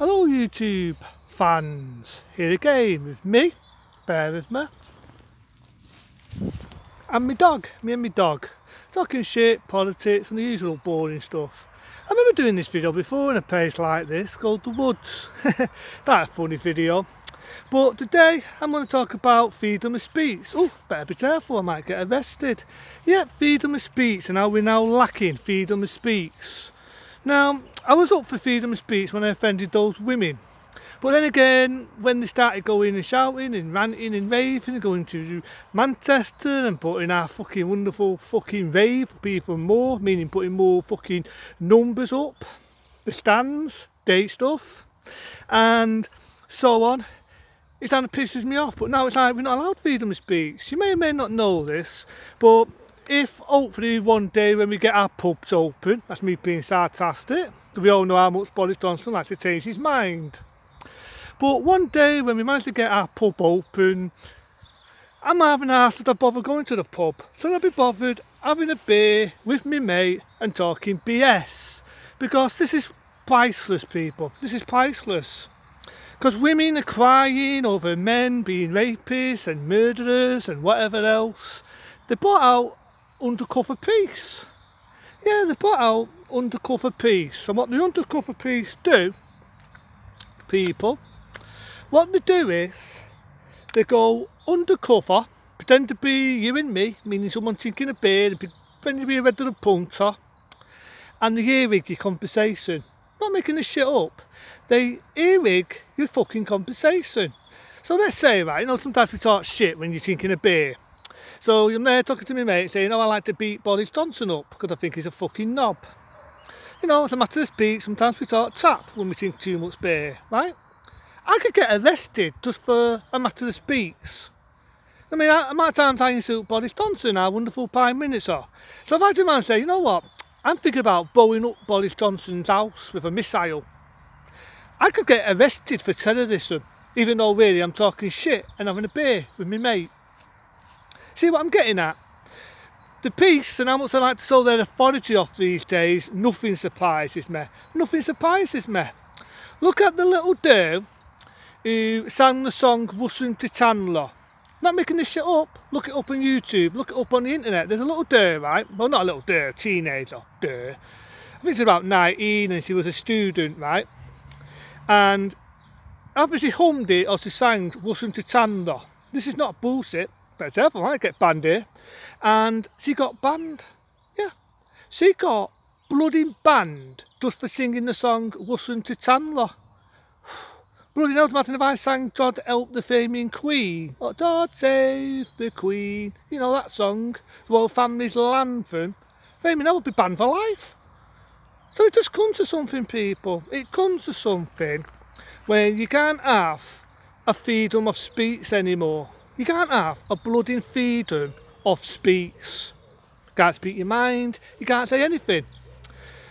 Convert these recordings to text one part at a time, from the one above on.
Hello YouTube fans, here again with me, bear with me, and me and my dog, talking shit, politics and the usual boring stuff. I remember doing this video before in a place like this called The Woods. That's a funny video. But today I'm going to talk about freedom of speech. Oh, better be careful, I might get arrested. Yeah, freedom of speech and how we're now lacking freedom of speech. Now, I was up for freedom of speech when I offended those women. But then again, when they started going and shouting and ranting and raving and going to Manchester and putting our fucking wonderful fucking rave up even more, meaning putting more fucking numbers up, the stands, date stuff, and so on, it kind of pisses me off. But now it's like we're not allowed freedom of speech. You may or may not know this, but if hopefully one day when we get our pubs open, that's me being sarcastic, we all know how much Boris Johnson likes to change his mind. But one day when we manage to get our pub open, I'm having asked if I bother going to the pub. So I'll be bothered having a beer with me mate and talking BS. Because this is priceless, people. This is priceless. Because women are crying over men being rapists and murderers and whatever else. They brought out undercover peace. Yeah, they brought out undercover peace. And what the undercover peace do, people, what they do is they go undercover, pretend to be you and me, meaning someone drinking a beer, and pretend to be a regular punter, and they earwig your conversation. Not making this shit up. They earwig your fucking conversation. So let's say, right, you know, sometimes we talk shit when you're drinking a beer. So you're there talking to my mate saying, oh, I like to beat Boris Johnson up because I think he's a fucking knob. You know, as a matter of speech, sometimes we talk tap when we drink too much beer, right? I could get arrested just for a matter of speech. I mean, the amount of times I insult Boris Johnson, our wonderful Prime Minister. So if I do man say, you know what, I'm thinking about blowing up Boris Johnson's house with a missile, I could get arrested for terrorism, even though really I'm talking shit and having a beer with my mate. See what I'm getting at? The peace and how much I like to show their authority off these days, nothing surprises me. Nothing surprises me. Look at the little girl who sang the song Russian to Chandler. Not making this shit up. Look it up on YouTube, look it up on the internet. There's a little girl, right? Well, not a little girl, a teenager, girl. I think she's about 19 and she was a student, right? And obviously hummed it or she sang Russian to Chandler. This is not bullshit. Better careful, I might get banned here. And she got banned. Yeah. She got bloody banned just for singing the song Russian to Chandler. Bloody hell, imagine if I sang God Help the Flaming Queen, or God Save the Queen, you know that song, the Royal Family's anthem. Flaming hell would be banned for life. So it just comes to something, people. It comes to something where you can't have a freedom of speech anymore. You can't have a bloody freedom of speech. You can't speak your mind, you can't say anything.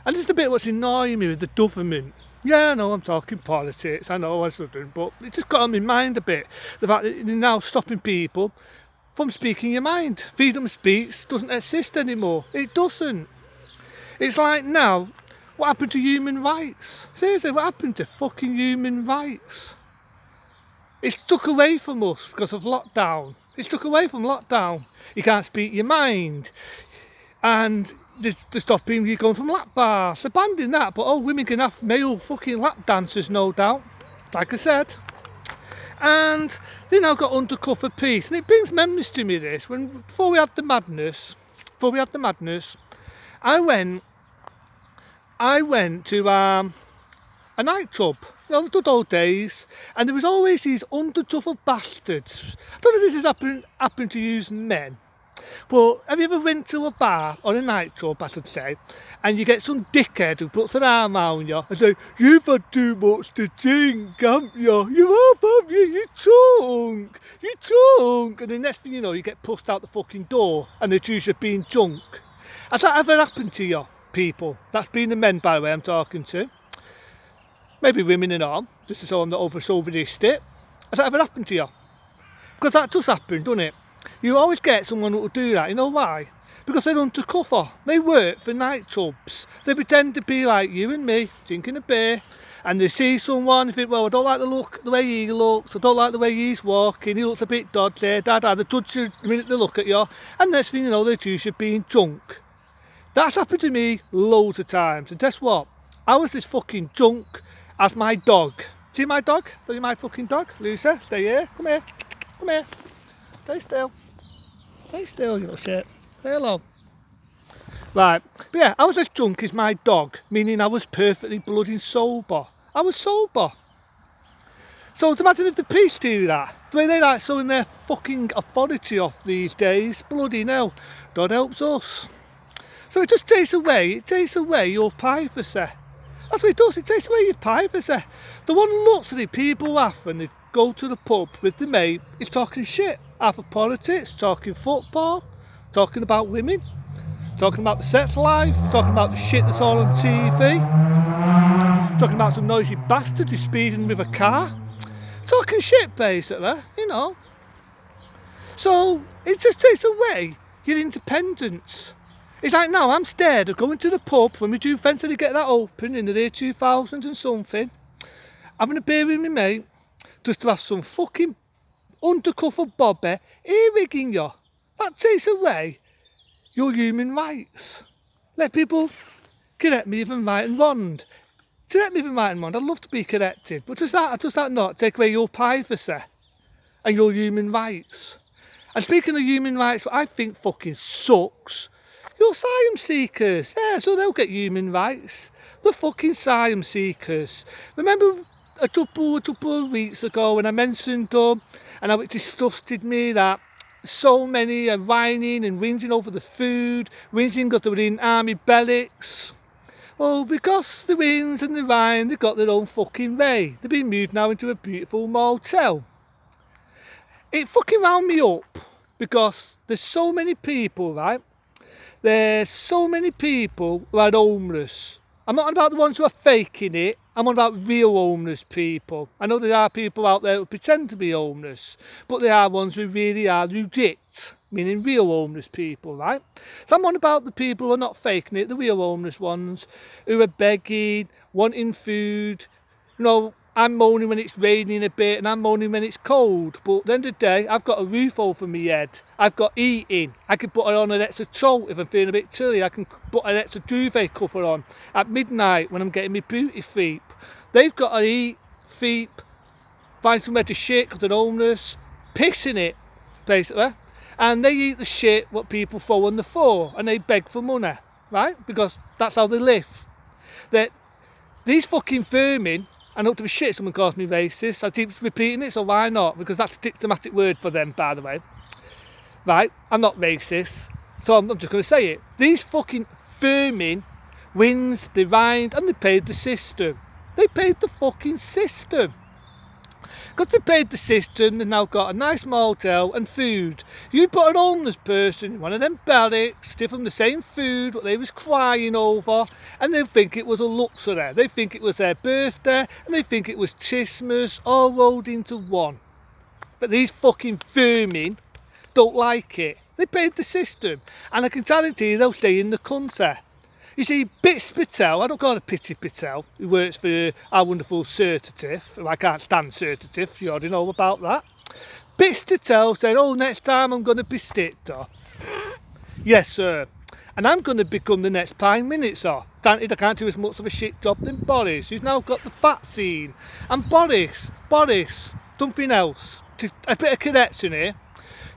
And this is the bit what's annoying me with the government. Yeah, I know I'm talking politics, I know I shouldn't, but it just got on my mind a bit. The fact that you're now stopping people from speaking your mind. Freedom of speech doesn't exist anymore. It doesn't. It's like now, what happened to human rights? Seriously, what happened to fucking human rights? It's took away from us because of lockdown. It's took away from lockdown. You can't speak your mind. And they're stopping you going from lap bars. They're banning that, but oh, women can have male fucking lap dancers, no doubt. Like I said. And they now got undercover peace. And it brings memories to me this. Before we had the madness, I went to a nightclub. You know, the good old days, and there was always these undercover bastards. I don't know if this has happened to you men, but have you ever went to a bar or a nightclub, I should say, and you get some dickhead who puts an arm around you and say, you've had too much to drink, haven't you? You have, haven't you? You're drunk. And the next thing you know, you get pushed out the fucking door and they accuse you of being drunk. Has that ever happened to you, people? That's been the men, by the way, I'm talking to. Maybe women and all, just so I'm not over chauvinistic. Has that ever happened to you? Because that does happen, doesn't it? You always get someone who will do that. You know why? Because they're undercover. They work for nightclubs. They pretend to be like you and me, drinking a beer. and they see someone, they think, well, I don't like the way he looks, I don't like the way he's walking, he looks a bit dodgy, they judge you the minute they look at you, and next thing you know, they accuse you of being drunk. That's happened to me loads of times, and guess what? I was this fucking drunk as my dog. See my dog? See my fucking dog? Lucy, stay here, come here, come here, stay still, you little shit, say hello. Right, but yeah, I was as drunk as my dog, meaning I was perfectly bloody sober. I was sober. So imagine if the police do that, the way they like showing their fucking authority off these days, bloody hell, God helps us. So it just takes away your privacy. That's what it does, it takes away your privacy. The one looks at the people laugh when they go to the pub with the mate is talking shit, half of politics, talking football, talking about women, talking about the sex life, talking about the shit that's all on TV, talking about some noisy bastard who's speeding with a car, talking shit basically, you know. So it just takes away your independence. It's like now I'm scared of going to the pub when we do eventually get that open in the year 2000 and something, having a beer with my mate, just to have some fucking undercover bobby earwigging you. That takes away your human rights. Let people correct me if I'm right and wrong. Correct me if I'm right and wrong. I'd love to be corrected, but does that not take away your privacy and your human rights? And speaking of human rights, what I think fucking sucks, your asylum seekers. Yeah, so they'll get human rights. The fucking asylum seekers. Remember a couple of weeks ago when I mentioned them and how it disgusted me that so many are whining and whinging over the food, whinging because they were in army barracks. Well, because the whins and the whine, they've got their own fucking way. They've been moved now into a beautiful motel. It fucking wound me up because there's so many people, right? There's so many people who are homeless. I'm not on about the ones who are faking it, I'm on about real homeless people. I know there are people out there who pretend to be homeless, but there are ones who really are legit, meaning real homeless people, right? So I'm on about the people who are not faking it, the real homeless ones, who are begging, wanting food. You know, I'm moaning when it's raining a bit and I'm moaning when it's cold, but at the end of the day, I've got a roof over my head. I've got eating. I can put on an extra coat if I'm feeling a bit chilly. I can put an extra duvet cover on at midnight when I'm getting my booty feet. They've got to eat, feet, find somewhere to shit because they're homeless, piss in it, basically. And they eat the shit what people throw on the floor and they beg for money, right? Because that's how they live. These fucking vermin, I know to be shit someone calls me racist, I keep repeating it, so why not? Because that's a diplomatic word for them, by the way. Right, I'm not racist, so I'm just going to say it. These fucking vermin wins, they rhymed, and they paid the system. They paid the fucking system. Because they paid the system, they've now got a nice motel and food. You put an homeless person in one of them barracks, give them the same food what they was crying over, and they think it was a luxury. They think it was their birthday, and they think it was Christmas, all rolled into one. But these fucking vermin don't like it. They paid the system, and I can guarantee they'll stay in the country. You see, Bits Patel, I don't call her Pity Patel, who works for our wonderful Certative, who I can't stand Certative, you already know about that. Bits Patel said, oh, next time I'm going to be sticked. Yes, sir. And I'm going to become the next Prime Minister. Granted, I can't do as much of a shit job than Boris, who's now got the vaccine. And Boris, something else, a bit of correction here.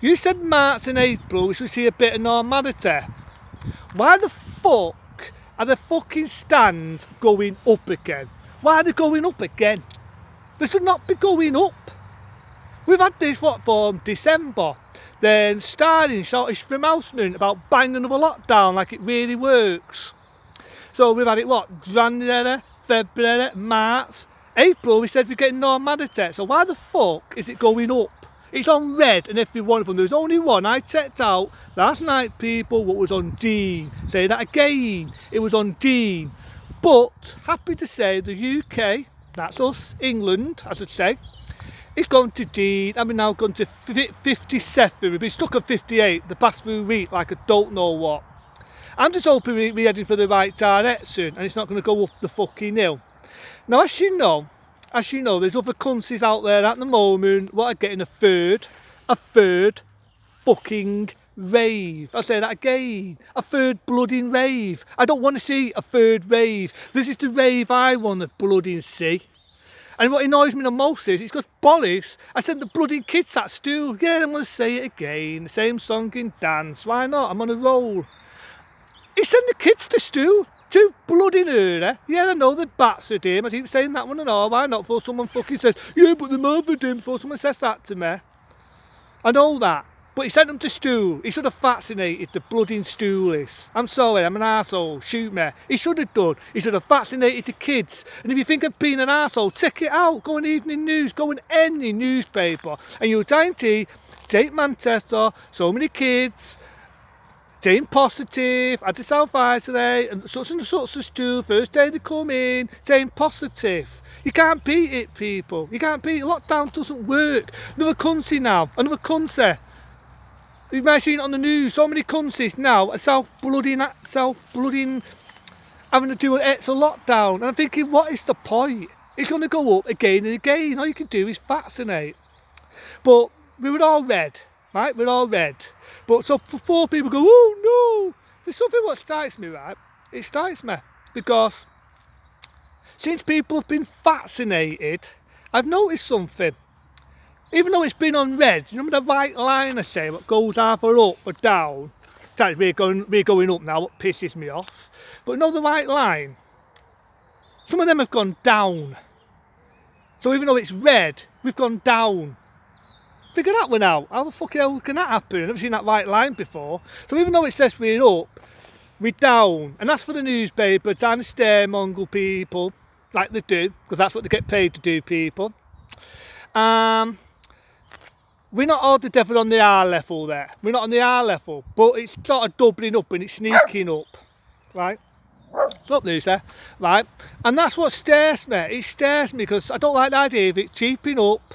You said March and April we should see a bit of normality. Why the fuck are the fucking stands going up again? Why are they going up again? They should not be going up. We've had this, from December. Then starting Scottish pronouncement about banging another lockdown like it really works. So we've had it, January, February, March, April we said we're getting normality. So why the fuck is it going up? It's on red and every one of them. There's only one I checked out last night, people, what was on Dean. Say that again, it was on Dean. But happy to say the UK, that's us, England, I should say, it's gone to Dean, and we're now gone to 57. We've been stuck at 58, the past few weeks, like I don't know what. I'm just hoping we're heading for the right direction and it's not going to go up the fucking hill. Now, as you know, there's other countries out there at the moment what are getting a third fucking rave. I'll say that again, a third blooding rave. I don't want to see a third rave. This is the rave I want to blooding see. And what annoys me the most is, it's because Boris, I sent the bloody kids at school. Yeah, I'm going to say it again, the same song and dance, why not, I'm on a roll. He sent the kids to school, too bloody early. Yeah, I know the bats are him, I keep saying that one and all, why not, before someone fucking says, yeah, but the mother did, before someone says that to me. I know that. But he sent them to school. He should have vaccinated the bloody stoolies. I'm sorry, I'm an arsehole, shoot me. He should have done. He should have vaccinated the kids. And if you think of being an arsehole, check it out. Go on Evening News, go on any newspaper. And you'll find St Manchester, so many kids, saying positive, had the South Isolate, and such of school, first day they come in, saying positive. You can't beat it, people. You can't beat it. Lockdown doesn't work. Another country now, another country. You might have seen it on the news, so many countries now are self-blooding, having to do an extra lockdown. And I'm thinking, what is the point? It's going to go up again and again. All you can do is vaccinate. But we were all red, right? We're all red. But so before people go, oh no, there's something what strikes me, right? It strikes me because since people have been vaccinated, I've noticed something. Even though it's been on red, you remember the white line I say, what goes either up or down? We're going up now, what pisses me off. But you know the white line? Some of them have gone down. So even though it's red, we've gone down. Figure that one out. How the fuck hell can that happen? I've never seen that white line before. So even though it says we're up, we're down. And that's for the newspaper, trying to scaremonger people, like they do, because that's what they get paid to do, people. We're not all together on the R level there. We're not on the R level, but it's sort of doubling up and it's sneaking up, right? Stop there, sir. Right? And that's what scares me. It scares me because I don't like the idea of it cheaping up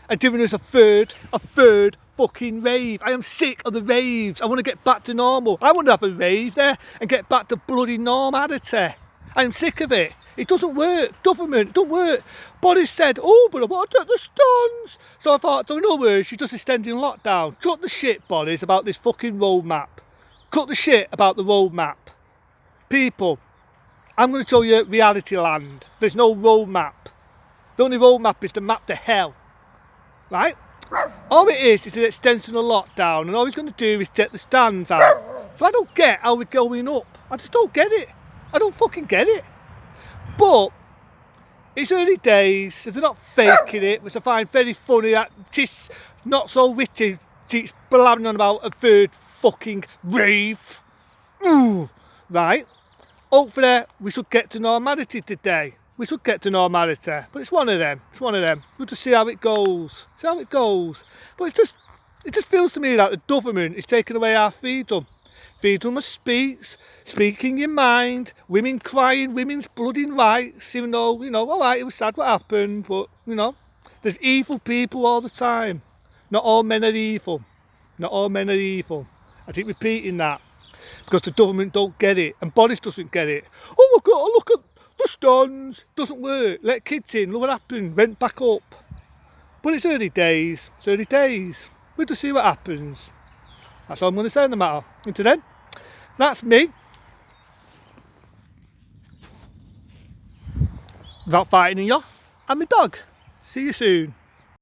and giving us a third fucking rave. I am sick of the raves. I want to get back to normal. I want to have a rave there and get back to bloody normality. I am sick of it. It doesn't work. Government, it don't work. Boris said, oh, but I want to take the stands. So I thought, so in other words, you're just extending lockdown. Cut the shit, Boris, about this fucking roadmap. Cut the shit about the roadmap. People, I'm going to show you reality land. There's no roadmap. The only roadmap is the map to hell. Right? All it is an extension of lockdown, and all he's going to do is take the stands out. So I don't get how we're going up. I just don't get it. I don't fucking get it. But it's early days, so they're not faking it, which I find very funny. That she's not so witty, she's blabbing on about a third fucking rave. Right? Hopefully we should get to normality today. We should get to normality, but it's one of them. It's one of them. We'll just see how it goes. See how it goes. But it just feels to me that the government is taking away our freedom. Freedom of speech, speaking your mind, women crying, women's bloody rights, even though, you know, alright, it was sad what happened, but, you know, there's evil people all the time. Not all men are evil. Not all men are evil. I keep repeating that, because the government don't get it, and Boris doesn't get it. Oh, we've got to look at the stands. Doesn't work. Let kids in, look what happened, went back up. But it's early days, We'll just see what happens. That's all I'm going to say on the matter. Until then, that's me. Without fighting you, and my dog. See you soon.